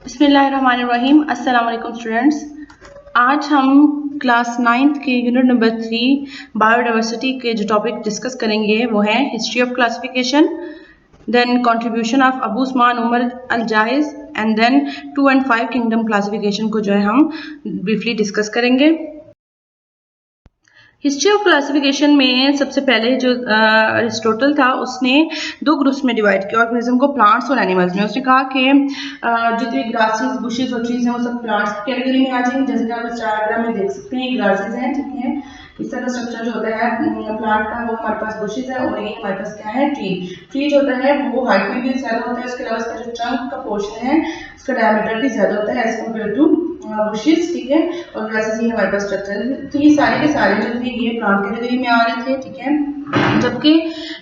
बिस्मिल्लाहिर्रहमानिर्रहीम। अस्सलाम वालेकुम स्टूडेंट्स। आज हम क्लास 9th के यूनिट नंबर 3 बायोडाइवर्सिटी के जो टॉपिक डिस्कस करेंगे वो है history of classification, then contribution of Abu Usman Umar al Jahiz and then 2 and 5 kingdom classification को जो है हम ब्रीफली डिस्कस करेंगे। हिस्ट्री ऑफ क्लासिफिकेशन में सबसे पहले जो अरिस्टोटल था उसने दो ग्रुप्स में डिवाइड किया ऑर्गेनिज्म को, प्लांट्स और एनिमल्स में। उसने कहा कि जितने ग्रासेस, बुशेस और ट्रीज हैं वो सब प्लांट्स की कैटेगरी में आ जाएंगे। जैसे कि आप इस डायग्राम में देख सकते हैं, ग्रासेस हैं, ठीक है। इस तरह का स्ट्रक्चर जो होता है प्लांट का वो हमारे पास बुशेस है, और ये हमारे पास क्या है, ट्री। ट्री जो होता है वो हाइट में भी ज्यादा होता है, उसके अलावा इसका जो ट्रंक का पोर्शन है उसका डायमीटर भी ज्यादा होता है एज कम्पेयर टू बुशेस, ठीक है। और ग्रासेस ही हमारे पास स्ट्रक्चर है। तो ये सारे के सारे जो थे ये प्लांट कैटेगरी में आ रहे थे, ठीक है। जबकि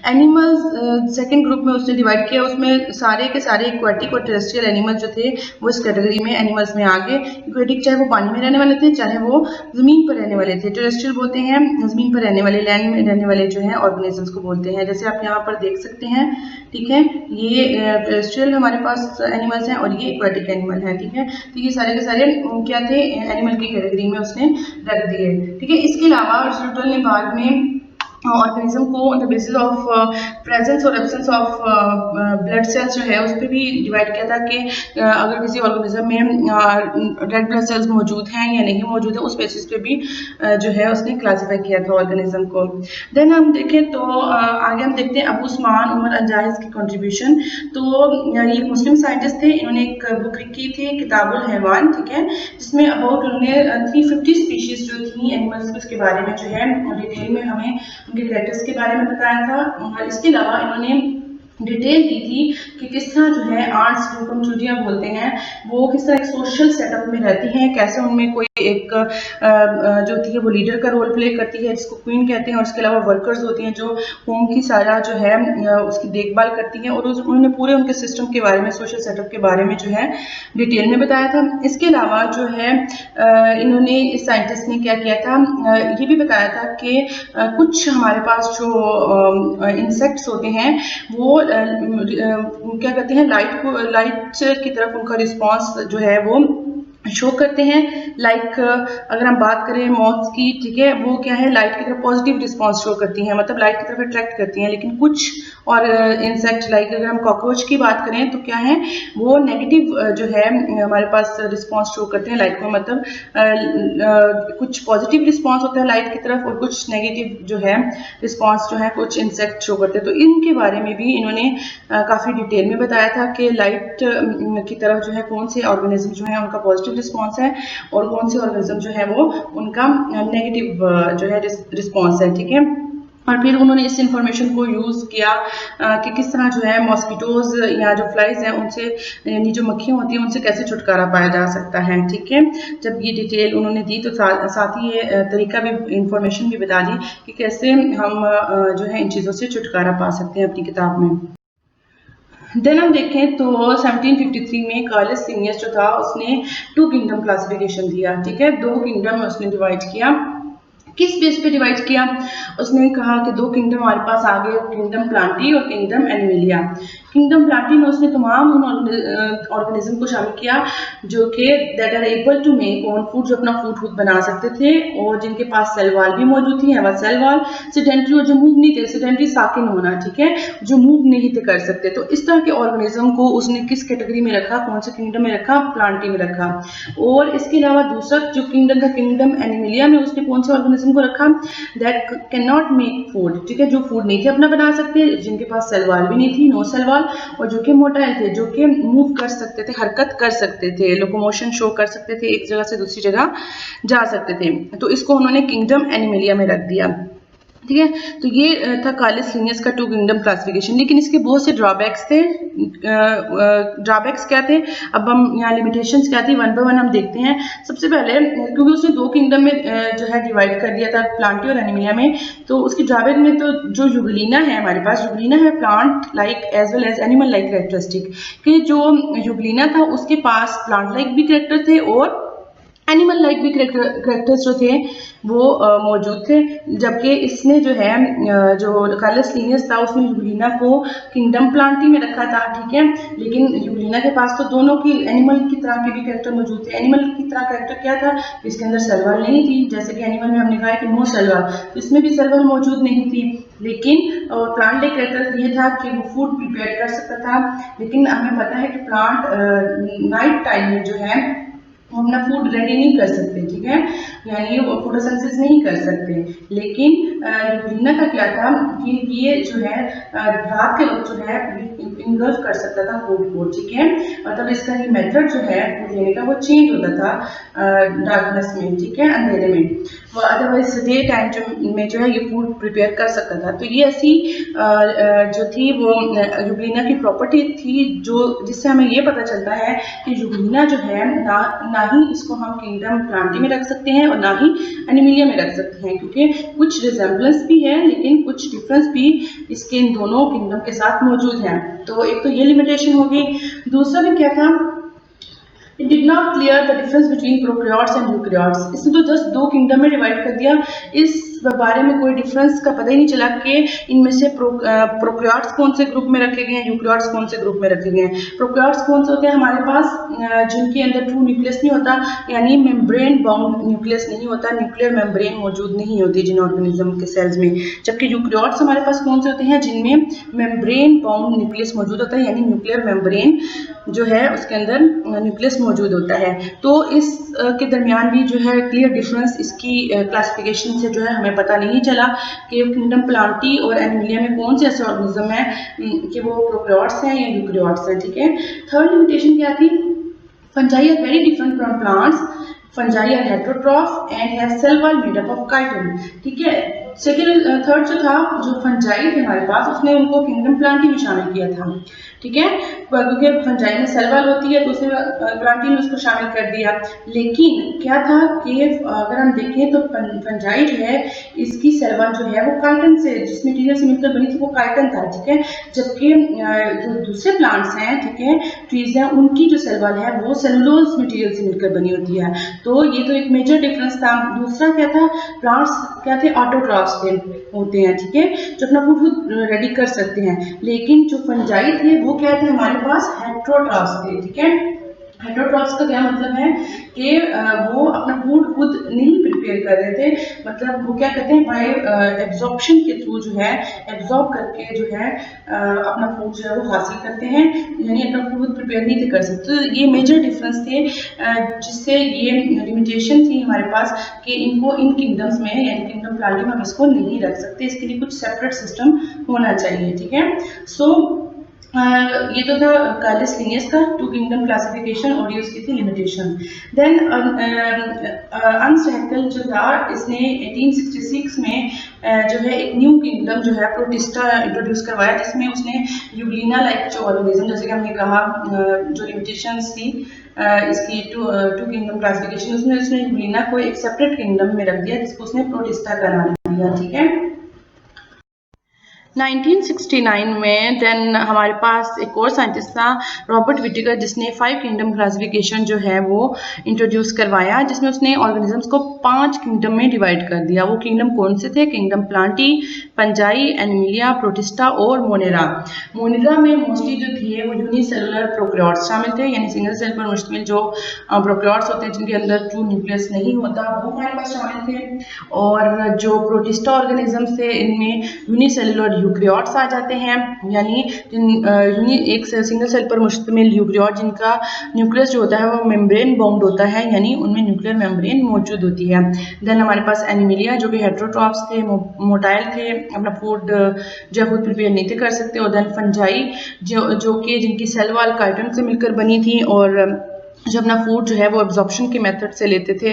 एनिमल्स सेकंड ग्रुप में उसने डिवाइड किया, उसमें सारे के सारे एक्वाटिक और टेरेस्ट्रियल एनिमल्स जो थे वो इस कैटेगरी में एनिमल्स में आ गए। एक्वाटिक चाहे वो पानी में रहने वाले थे, चाहे वो जमीन पर रहने वाले थे। टेरेस्ट्रियल बोलते हैं जमीन पर रहने वाले, लैंड में रहने वाले जो है ऑर्गेनिजम्स को बोलते हैं। जैसे आप यहाँ पर देख सकते हैं, ठीक है। ये टेरेस्ट्रियल हमारे पास एनिमल्स हैं और ये एक्वाटिक एनिमल है, ठीक है। तो ये सारे के सारे क्या थे, एनिमल की कैटेगरी में उसने रख दिए, ठीक है। इसके अलावा अरिस्टोटल ने बाद में ऑर्गेनिज्म को on the basis of presence और एब्सेंस ऑफ ब्लड सेल्स जो है उस पर भी डिवाइड किया था कि अगर किसी ऑर्गेनिज्म में रेड ब्लड सेल्स मौजूद हैं या नहीं मौजूद है, उस बेसिस पे भी जो है उसने क्लासीफाई किया था ऑर्गेनिज्म को। देन हम देखें तो आगे हम देखते हैं अबू उस्मान उमर अल जाहिज की कंट्रीब्यूशन। तो ये मुस्लिम साइंटिस्ट थे, इन्होंने एक बुक लिखी थी किताबुल हैवान, ठीक है, जिसमें अबाउट उन्होंने 350 स्पीशीज जो थी एनिमल्स के बारे में जो है डिटेल में हमें उनके कैरेक्टर्स के बारे में बताया था। और इसके अलावा इन्होंने डिटेल दी थी कि किस तरह जो है आर्ट्स जिनको हम चूतियाँ बोलते हैं वो किस तरह एक सोशल सेटअप में रहती हैं, कैसे उनमें कोई एक जो होती है वो लीडर का रोल प्ले करती है जिसको क्वीन कहते हैं, और इसके अलावा वर्कर्स होती हैं जो होम की सारा जो है उसकी देखभाल करती हैं। और उन्होंने पूरे उनके सिस्टम के बारे में, सोशल सेटअप के बारे में जो है डिटेल में बताया था। इसके अलावा जो है इन्होंने, इस साइंटिस्ट ने क्या किया था, ये भी बताया था कि कुछ हमारे पास जो इंसेक्ट्स होते हैं वो क्या करते हैं, लाइट की तरफ उनका रिस्पांस जो है वो शो करते हैं। लाइक अगर हम बात करें मॉथ्स की, ठीक है, वो क्या है, लाइट की तरफ पॉजिटिव रिस्पांस शो करती हैं, मतलब लाइट की तरफ अट्रैक्ट करती हैं। लेकिन कुछ और इंसेक्ट, लाइक अगर हम कॉकरोच की बात करें तो क्या है, वो नेगेटिव जो है हमारे पास रिस्पांस शो करते हैं लाइट को, मतलब कुछ पॉजिटिव रिस्पांस होता है लाइट की तरफ और कुछ नेगेटिव जो है रिस्पांस जो है कुछ इंसेक्ट शो करते हैं। तो इनके बारे में भी इन्होंने काफ़ी डिटेल में बताया था कि लाइट की तरफ जो है कौन से ऑर्गेनिज्म जो है उनका पॉजिटिव रिस्पांस है और कौन से ऑर्गेनिज्म जो है वो उनका नेगेटिव जो है रिस्पांस है, ठीक है। और फिर उन्होंने इस इंफॉर्मेशन को यूज़ किया कि किस तरह जो है मॉस्किटोज या जो फ्लाइज हैं उनसे, यानी जो मक्खियाँ होती हैं उनसे कैसे छुटकारा पाया जा सकता है, ठीक है। जब ये डिटेल उन्होंने दी तो साथ ही ये तरीका भी, इंफॉर्मेशन भी बता दी कि कैसे हम जो है इन चीज़ों से छुटकारा पा सकते हैं अपनी किताब में। देन हम देखें तो 1753 में कार्लस लिनियस जो था उसने 2 किंगडम क्लासिफिकेशन दिया, ठीक है। 2 किंगडम में उसने डिवाइड किया। किस बेस पे डिवाइड किया, उसने कहा कि 2 किंगडम हमारे पास आ गए, किंगडम प्लांटी और किंगडम एनिमिलिया। किंगडम प्लांटी में उसने तमाम उन ऑर्गेनिज्म को शामिल किया जो कि that are able to make own food, जो अपना फूड खुद बना सकते थे और जिनके पास सेल वॉल भी मौजूद थी, है सेल वॉल। सेडेंट्री और जो मूव नहीं थे, सेडेंट्री साकिन होना, ठीक है, जो मूव नहीं थे कर सकते। तो इस तरह के ऑर्गेनिज्म को उसने किस कैटेगरी में रखा, कौन से किंगडम में रखा, प्लांटी में रखा। और इसके अलावा दूसरा जो किंगडम था, किंगडम एनिमिलिया में उसने कौन से ऑर्गेनिज्म को रखा, that can not make food, ठीक है, जो फूड नहीं थे अपना बना सकते, जिनके पास सेल वॉल भी नहीं थी, नो सेल वॉल, और जो कि मोटाइल थे, जो कि मूव कर सकते थे, हरकत कर सकते थे, लोकोमोशन शो कर सकते थे, एक जगह से दूसरी जगह जा सकते थे। तो इसको उन्होंने किंगडम एनिमिलिया में रख दिया, ठीक है। तो ये था कार्लस लिनियस का 2 किंगडम क्लासिफिकेशन। लेकिन इसके बहुत से ड्रॉबैक्स थे। ड्रॉबैक्स क्या थे, अब हम यहाँ लिमिटेशंस क्या थी, वन बाय वन हम देखते हैं। सबसे पहले क्योंकि उसने 2 किंगडम में जो है डिवाइड कर दिया था, प्लांटी और एनिमिलिया में, तो उसकी ड्रॉबैक में तो जो यूग्लिना है हमारे पास, यूग्लिना है plant like as well as animal like characteristic, कि जो यूग्लिना था उसके पास प्लांट लाइक भी कैरेक्टर थे और एनिमल लाइक भी करेक्टर्स जो थे वो मौजूद थे, जबकि इसने जो है जो कार्लस लिनियस था उसने यूग्लिना को किंगडम प्लांटी में रखा था, ठीक है। लेकिन यूग्लिना के पास तो दोनों की एनिमल की तरह के भी कैरेक्टर मौजूद थे। एनिमल की तरह कैरेक्टर क्या था, इसके अंदर सर्वल नहीं थी, जैसे कि एनिमल में हमने कहा है कि नो सर्वल, तो इसमें भी सर्वल मौजूद नहीं थी। लेकिन प्लांट लाइक कैरेक्टर ये था कि वो फूड प्रिपेयर कर सकता था, लेकिन हमें पता है कि प्लांट नाइट टाइम में जो है वो अपना फूड रेडी नहीं कर सकते, ठीक है, यानी वो फोटोसिंथेसिस नहीं कर सकते। लेकिन यूग्लिना का क्या था कि ये जो है रात के वक्त जो है इंगल्फ कर सकता था फूड को, ठीक है, मतलब इसका ये मेथड जो है फूड लेने का वो चेंज होता था डार्कनेस में, ठीक है, अंधेरे में। वो अदरवाइज डे टाइम में जो है ये फूड प्रिपेयर कर सकता था। तो ये ऐसी जो थी वो यूग्लिना की प्रॉपर्टी थी जो जिससे हमें ये पता चलता है कि यूग्लिना जो है ना ही इसको हम किंगडम प्लांटी में रख सकते हैं और ना ही एनिमिलिया में रख सकते हैं, क्योंकि कुछ रिजेम्बलेंस भी है लेकिन कुछ डिफरेंस भी इसके इन दोनों किंगडम के साथ मौजूद है। तो एक तो ये लिमिटेशन होगी। दूसरा भी क्या था, It did not clear the difference between prokaryotes and eukaryotes. इसने तो जस्ट दो किंगडम में डिवाइड कर दिया, इस बारे में कोई डिफरेंस का पता ही नहीं चला कि इनमें से प्रोकैरियोट्स कौन से ग्रुप में रखे गए हैं, यूकैरियोट्स कौन से ग्रुप में रखे गए हैं। प्रोकैरियोट्स कौन से होते हैं हमारे पास, जिनके अंदर ट्रू न्यूक्लियस नहीं होता, यानी मेम्ब्रेन बाउंड न्यूक्लियस नहीं होता, न्यूक्लियर मेम्ब्रेन मौजूद नहीं होती जिन ऑर्गेनिज्म के सेल्स में। जबकि यूकैरियोट्स हमारे पास कौन से होते हैं, जिनमें मेम्ब्रेन बाउंड न्यूक्लियस मौजूद होता है, यानी न्यूक्लियर मेम्ब्रेन जो है उसके अंदर न्यूक्लियस मौजूद होता है। तो इस के दरमियान भी जो है क्लियर डिफरेंस इसकी क्लासिफिकेशन से जो है हमें पता नहीं चला कि किंगडम प्लांटी और एनिमिलिया में कौन से ऐसे ऑर्गेनिज्म है कि वो प्रोकैरियोट्स हैं या यूकैरियोट्स हैं, ठीक है। थर्ड लिमिटेशन क्या थी, fungi are very different from plants, fungi are heterotroph and have cell wall made up of chitin, ठीक है। सेकेंड थर्ड जो था, जो फंजाई थे हमारे पास उसने उनको किंगडम प्लांटी में शामिल किया था, ठीक है, क्योंकि फंजाई में सेल वॉल होती है तो उसने प्लांटी में उसको शामिल कर दिया। लेकिन क्या था कि अगर हम देखें तो फंजाई जो है इसकी सेल वॉल जो है वो काइटन से, जिस मटेरियल से मिलकर बनी थी वो काइटन था, ठीक है। जबकि जो दूसरे प्लांट्स हैं, ठीक है, ट्रीज हैं, उनकी जो सेल वॉल है वो सेलुलोज मटेरियल से मिलकर बनी होती है। तो ये तो एक मेजर डिफरेंस था। दूसरा क्या था, प्लांट्स क्या थे, ऑटोट्रॉफ्स होते हैं, ठीक है, जो अपना फूड खुद रेडी कर सकते हैं। लेकिन जो फंजाई थे वो क्या थे, हमारे पास हेटेरोट्रॉफ्स थे, ठीक है। हेटेरोट्रॉफ्स का क्या मतलब है कि वो अपना फूड खुद नहीं प्रिपेयर कर रहे थे, मतलब वो क्या कहते हैं, बाय एब्जॉर्प्शन के थ्रू जो है एब्जॉर्ब करके जो है अपना फूड जो है वो हासिल करते हैं, यानी अपना फूड प्रिपेयर नहीं थे कर सकते। तो ये मेजर डिफरेंस थे जिससे ये लिमिटेशन थी हमारे पास कि इनको इन किंगडम्स में यानी किंगडम प्लांटी में हम इसको नहीं रख सकते, इसके लिए कुछ सेपरेट सिस्टम होना चाहिए, ठीक है। सो ये तो था कार्लस लिनियस का टू किंगडम क्लासिफिकेशन और ये उसकी थी लिमिटेशन। देन अर्नस्ट हैकेल जो था इसने 1866 में जो है एक न्यू किंगडम जो है प्रोटिस्टा इंट्रोड्यूस करवाया, जिसमें उसने यूग्लिना लाइक जो ऑर्गेनिज्म, जैसे कि हमने कहा जो लिमिटेशंस थी इसकी टू किंगडम क्लासिफिकेशन, उसमें उसने यूग्लिना को एक सेपरेट किंगडम में रख दिया जिसको उसने प्रोटिस्टा का नाम दिया, ठीक है। 1969 में देन हमारे पास एक और साइंटिस्ट था रॉबर्ट विटिकर, जिसने 5 किंगडम क्लासिफिकेशन जो है वो इंट्रोड्यूस करवाया, जिसमें उसने ऑर्गेनिजम्स को 5 किंगडम में डिवाइड कर दिया। वो किंगडम कौन से थे, kingdom Plantae, fungi, Animalia, protista और मोनेरा। मोनेरा में मोस्टली जो थे वो यूनिसेलुलर प्रोकैरियोट्स शामिल थे, यानी सिंगल सेल पर मुश्तमिल जो प्रोकैरियोट्स होते हैं जिनके अंदर ट्रू न्यूक्लियस नहीं होता वो हमारे पास शामिल थे। और जो प्रोटिस्टा ऑर्गेनिजम्स थे इनमें यूनिसेलुलर यूकैरियोट्स आ जाते हैं, यानी एक सिंगल सेल पर मुश्तमिल यूकैरियोट जिनका न्यूक्लियस जो होता है वो मेम्ब्रेन बाउंड होता है, यानी उनमें न्यूक्लियर मेम्ब्रेन मौजूद होती है। देन हमारे पास एनिमिलिया जो कि हेटेरोट्रॉफ्स थे, मोटाइल थे, अपना फूड जो है खुद प्रिपेयर नहीं थे कर सकते। और देन फंजाई जो कि जिनकी सेल वॉल काइटिन से मिलकर बनी थी और जो अपना फूड जो है वो एब्जॉर्प्शन के मेथड से लेते थे।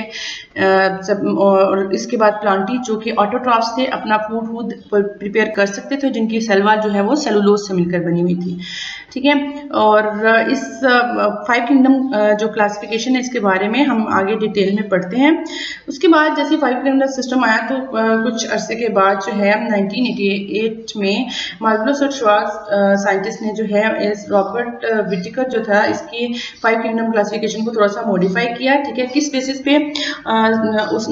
और इसके बाद प्लांटी जो कि ऑटोट्रॉफ्स थे, अपना फूड खुद प्रिपेयर कर सकते थे, जिनकी सेल वॉल जो है वो सेलुलोज से मिलकर बनी हुई थी, ठीक है। और इस 5 किंगडम जो क्लासिफिकेशन है इसके बारे में हम आगे डिटेल में पढ़ते हैं। उसके बाद जैसे 5 किंगडम सिस्टम आया तो कुछ अरसे के बाद जो है 1988 में मार्गलोस और श्वार्ट्ज साइंटिस्ट ने जो है इस रॉबर्ट विटिकर जो था इसकी 5 किंगडम क्लासिफिकेशन क्लासिफिकेशन को थोड़ा सा मॉडिफाई किया, ठीक है। किस बेसिस पे?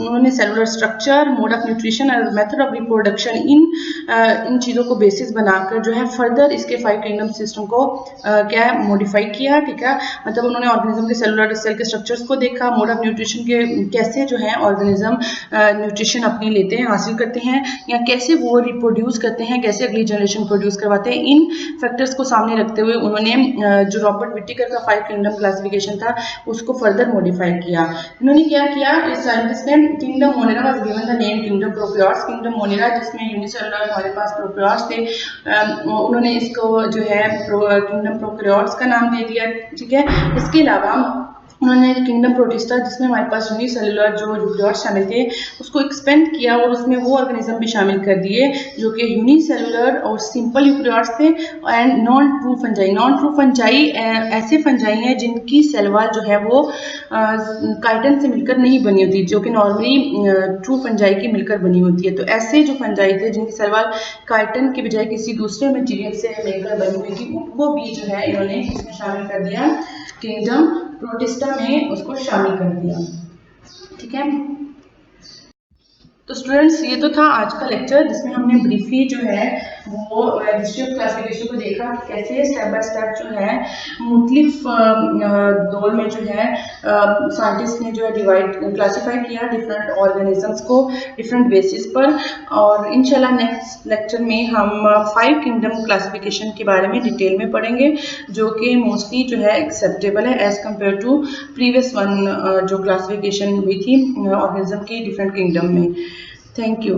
उन्होंने cellular structure, mode of nutrition और मेथड ऑफ रिप्रोडक्शन इन चीज़ों को बेसिस बनाकर जो है फर्दर इसके 5 किंगडम सिस्टम को क्या है मॉडिफाई किया, ठीक है। मतलब उन्होंने ऑर्गेनिज्म के सेलुलर सेल के स्ट्रक्चर्स को देखा, मोड ऑफ न्यूट्रिशन के कैसे जो है ऑर्गेनिज्म न्यूट्रिशन अपनी लेते हैं, हासिल करते हैं, या कैसे वो रिप्रोड्यूस करते हैं, कैसे अगली जनरेशन प्रोड्यूस करवाते हैं। इन फैक्टर्स को सामने रखते हुए उन्होंने जो रॉबर्ट विटिकर का 5 किंगडम क्लासिफिकेशन था उसको फर्दर मॉडिफाई किया। इन्होंने क्या किया, इस साइंटिस्ट ने kingdom Monera was given the name kingdom prokaryotes, kingdom Monera जिसमें यूनिसेलुलर हमारे पास प्रोकैरियोट्स थे, उन्होंने इसको जो है किंगडम प्रोकैरियोट्स का नाम दे दिया, ठीक है। इसके अलावा उन्होंने किंगडम प्रोटिस्टा जिसमें हमारे पास यूनिसेलुलर जो यूकेरियोट्स शामिल थे उसको एक्सपेंड किया और उसमें वो ऑर्गेनिज्म भी शामिल कर दिए जो कि यूनिसेलुलर और सिंपल यूकेरियोट्स थे and non true fungi. Non true fungi ऐसे फंजाई हैं जिनकी सेल वॉल जो है वो काइटन से मिलकर नहीं बनी होती, जो कि नॉर्मली ट्रू फंजाई की मिलकर बनी होती है। तो ऐसे जो फंजाई थे जिनकी सेल वॉल काइटन के बजाय किसी दूसरे मटीरियल से मिलकर बनी हुई थी, उनको भी जो है इन्होंने इसमें शामिल कर दिया, किंगडम प्रोटिस्टा में उसको शामिल कर दिया, ठीक है। तो स्टूडेंट्स ये तो था आज का लेक्चर जिसमें हमने ब्रीफली जो है वो हिस्ट्री ऑफ क्लासिफिकेशन को देखा, कैसे स्टेप बाय स्टेप जो है मुख्तलिफ दौर में जो है साइंटिस्ट ने जो है डिवाइड क्लासीफाई किया डिफरेंट ऑर्गेनिजम्स को डिफरेंट बेसिस पर। और इंशाल्लाह नेक्स्ट लेक्चर में हम 5 किंगडम क्लासिफिकेशन के बारे में डिटेल में पढ़ेंगे, जो कि मोस्टली जो है एक्सेप्टेबल है as compared to previous one जो क्लासिफिकेशन हुई थी ऑर्गेनिज्म की डिफरेंट किंगडम में। Thank you.